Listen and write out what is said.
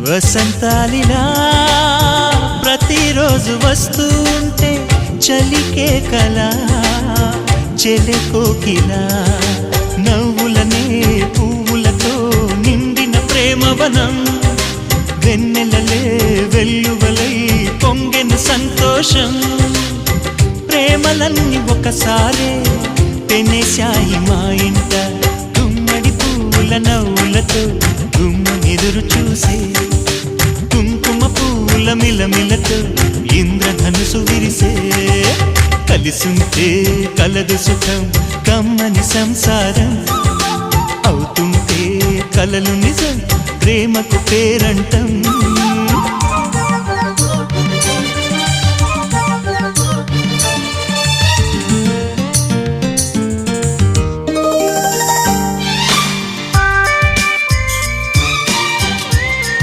వసంతాలిలా ప్రతిరోజు వస్తూ ఉంటే చలికే కలా చెలె కోకిలా నవ్వులనే పువ్వులతో నిండిన ప్రేమవనం వెన్నెలలే వెల్లువలై పొంగెను సంతోషం ప్రేమలన్నీ ఒకసారే పెనేశాయి మా ఇంట గుమ్మడి పువ్వుల నవ్వులతో గుమ్మనెదురు చూసే కుంకుమ పువ్వుల మిలమిలతో ఇంద్రధనుసు విరిసే కలిసుంటే కలదు సుఖం కమ్మని సంసారం అవుతుంటే కలలు నిజం ప్రేమకు పేరంటం